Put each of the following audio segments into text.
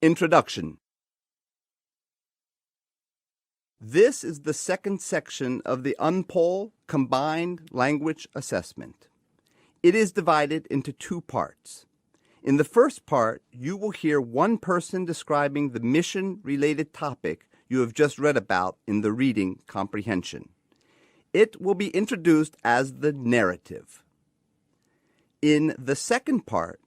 Introduction. This is the second section of the UNPOL Combined Language Assessment. It is divided into two parts. In the first part, you will hear one person describing the mission-related topic you have just read about in the reading comprehension. It will be introduced as the narrative. In the second part,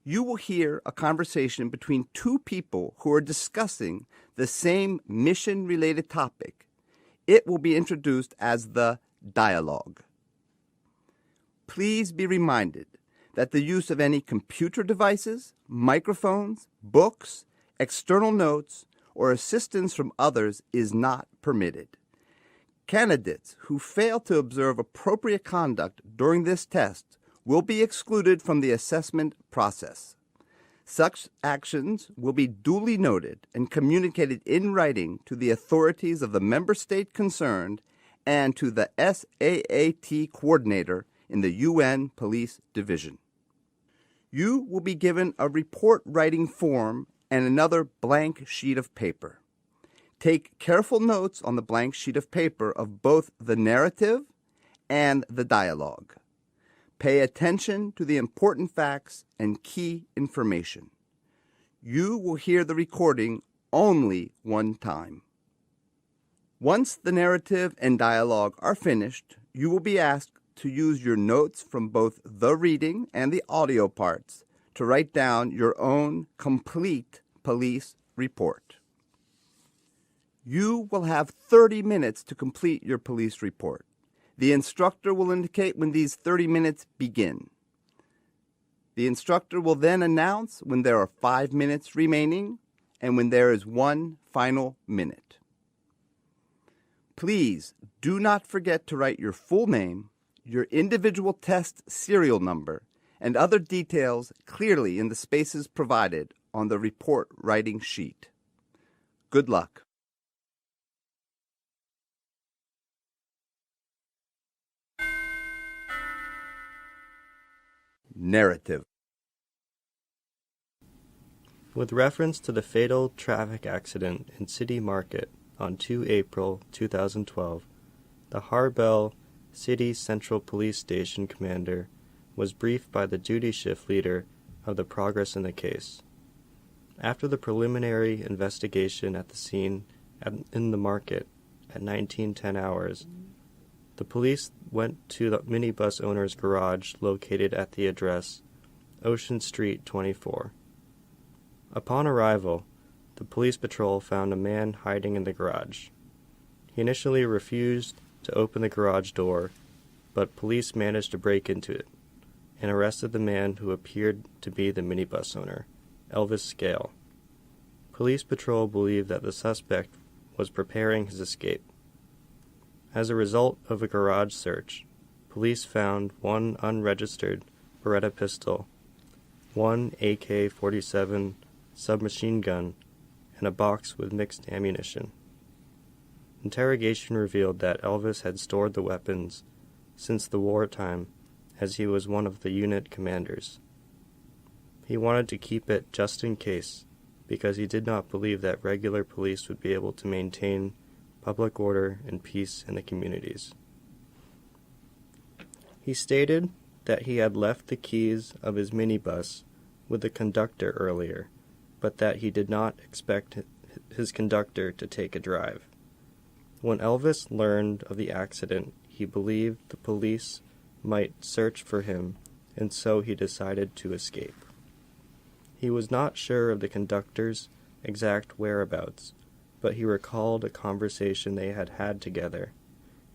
you will hear a conversation between two people who are discussing the same mission-related topic. It will be introduced as the dialogue. Please be reminded that the use of any computer devices, microphones, books, external notes, or assistance from others is not permitted. Candidates who fail to observe appropriate conduct during this test will be excluded from the assessment process. Such actions will be duly noted and communicated in writing to the authorities of the member state concerned and to the SAAT coordinator in the UN Police Division. You will be given a report writing form and another blank sheet of paper. Take careful notes on the blank sheet of paper of both the narrative and the dialogue. Pay attention to the important facts and key information. You will hear the recording only one time. Once the narrative and dialogue are finished, you will be asked to use your notes from both the reading and the audio parts to write down your own complete police report. You will have 30 minutes to complete your police report. The instructor will indicate when these 30 minutes begin. The instructor will then announce when there are 5 minutes remaining and when there is one final minute. Please do not forget to write your full name, your individual test serial number, and other details clearly in the spaces provided on the report writing sheet. Good luck. Narrative. With reference to the fatal traffic accident in City Market on 2 April 2012, the Harbel City Central Police Station commander was briefed by the duty shift leader of the progress in the case. After the preliminary investigation at the scene in the market at 1910 hours, the police went to the minibus owner's garage located at the address Ocean Street 24. Upon arrival, the police patrol found a man hiding in the garage. He initially refused to open the garage door, but police managed to break into it and arrested the man who appeared to be the minibus owner, Elvis Scale. Police patrol believed that the suspect was preparing his escape. As a result of a garage search, police found one unregistered Beretta pistol, one AK-47 submachine gun, and a box with mixed ammunition. Interrogation revealed that Elvis had stored the weapons since the wartime, as he was one of the unit commanders. He wanted to keep it just in case, because he did not believe that regular police would be able to maintain public order and peace in the communities. He stated that he had left the keys of his minibus with the conductor earlier, but that he did not expect his conductor to take a drive. When Elvis learned of the accident, he believed the police might search for him, and so he decided to escape. He was not sure of the conductor's exact whereabouts, but he recalled a conversation they had had together,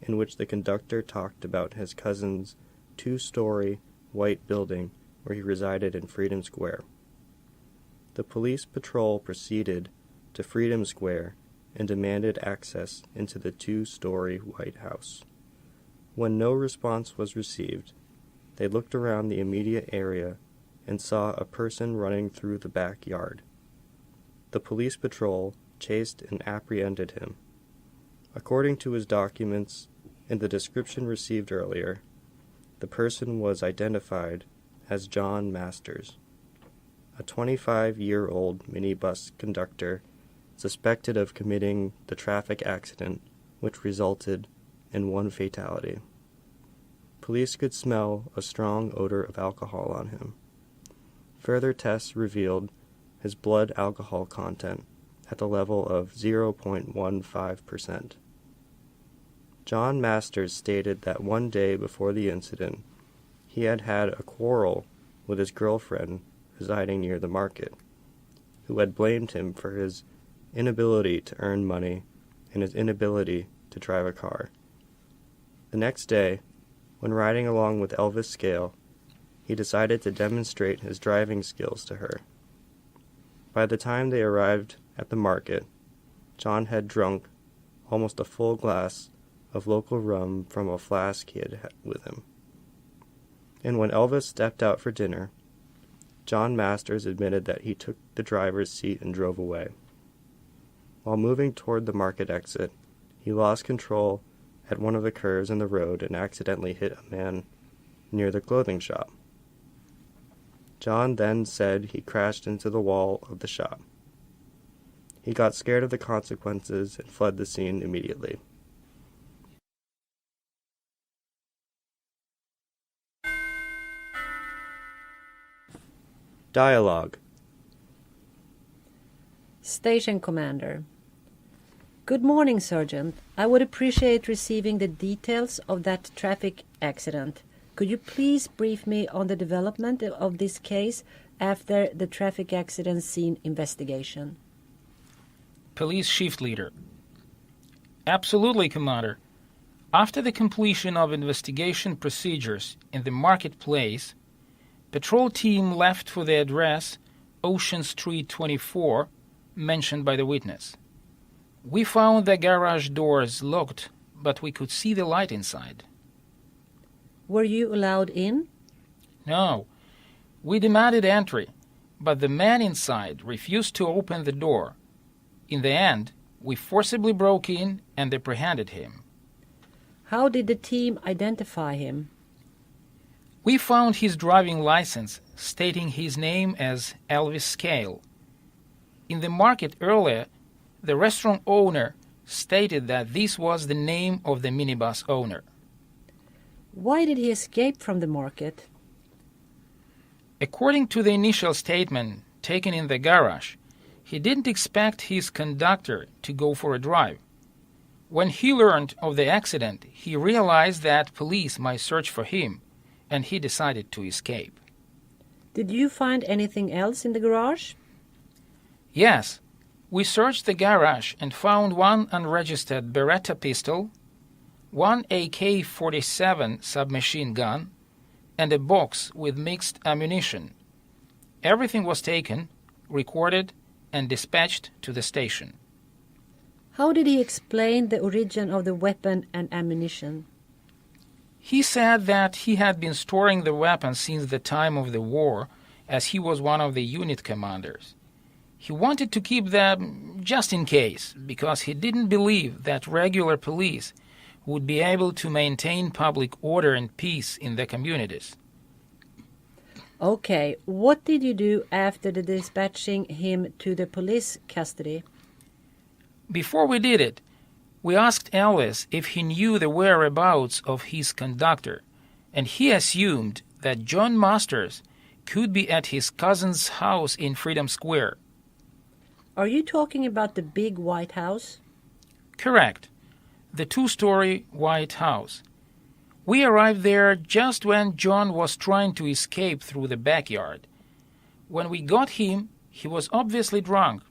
in which the conductor talked about his cousin's 2-story white building where he resided in Freedom Square. The police patrol proceeded to Freedom Square and demanded access into the 2-story White House. When no response was received, they looked around the immediate area and saw a person running through the backyard. The police patrol chased and apprehended him. According to his documents and the description received earlier, the person was identified as John Masters. a 25-year-old minibus conductor suspected of committing the traffic accident which resulted in one fatality. Police could smell a strong odor of alcohol on him. Further tests revealed his blood alcohol content at the level of 0.15%. John Masters stated that one day before the incident, he had had a quarrel with his girlfriend residing near the market, who had blamed him for his inability to earn money and his inability to drive a car. The next day, when riding along with Elvis Scale, he decided to demonstrate his driving skills to her. By the time they arrived at the market, John had drunk almost a full glass of local rum from a flask he had with him. And when Elvis stepped out for dinner, John Masters admitted that he took the driver's seat and drove away. While moving toward the market exit, he lost control at one of the curves in the road and accidentally hit a man near the clothing shop. John then said he crashed into the wall of the shop. He got scared of the consequences and fled the scene immediately. Dialogue. Station Commander. Good morning, Sergeant. I would appreciate receiving the details of that traffic accident. Could you please brief me on the development of this case after the traffic accident scene investigation? Police Shift Leader. Absolutely, Commander. After the completion of investigation procedures in the marketplace, patrol team left for the address Ocean Street 24, mentioned by the witness. We found the garage doors locked, but we could see the light inside. Were you allowed in? No. We demanded entry, but the man inside refused to open the door. In the end, we forcibly broke in and apprehended him. How did the team identify him? We found his driving license stating his name as Elvis Scale. In the market earlier, the restaurant owner stated that this was the name of the minibus owner. Why did he escape from the market? According to the initial statement taken in the garage, he didn't expect his conductor to go for a drive. When he learned of the accident, he realized that police might search for him, and he decided to escape. Did you find anything else in the garage? Yes. We searched the garage and found one unregistered Beretta pistol, one AK-47 submachine gun, and a box with mixed ammunition. Everything was taken, recorded, and dispatched to the station. How did he explain the origin of the weapon and ammunition? He said that he had been storing the weapon since the time of the war, as he was one of the unit commanders. He wanted to keep them just in case, because he didn't believe that regular police would be able to maintain public order and peace in the communities. Okay, what did you do after the dispatching him to the police custody? Before we did it, we asked Elvis if he knew the whereabouts of his conductor, and he assumed that John Masters could be at his cousin's house in Freedom Square. Are you talking about the big white house? Correct. The 2-story white house. We arrived there just when John was trying to escape through the backyard. When we got him, he was obviously drunk.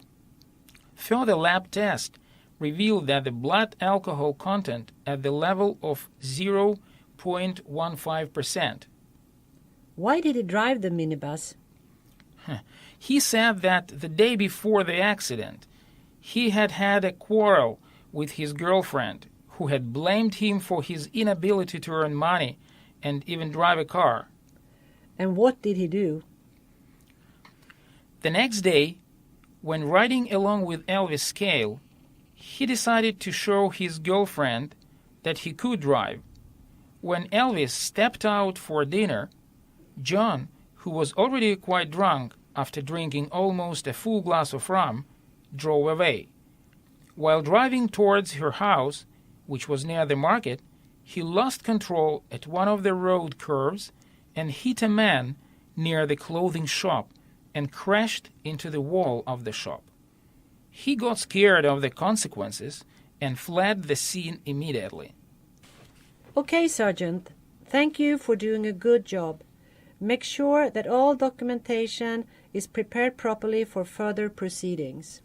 Further lab test revealed that the blood alcohol content at the level of 0.15%. Why did he drive the minibus? He said that the day before the accident, he had had a quarrel with his girlfriend, who had blamed him for his inability to earn money and even drive a car. And what did he do? The next day, when riding along with Elvis Scale, he decided to show his girlfriend that he could drive. When Elvis stepped out for dinner, John, who was already quite drunk, after drinking almost a full glass of rum, drove away. While driving towards her house, which was near the market, he lost control at one of the road curves and hit a man near the clothing shop and crashed into the wall of the shop. He got scared of the consequences and fled the scene immediately. Okay, Sergeant. Thank you for doing a good job. Make sure that all documentation is prepared properly for further proceedings.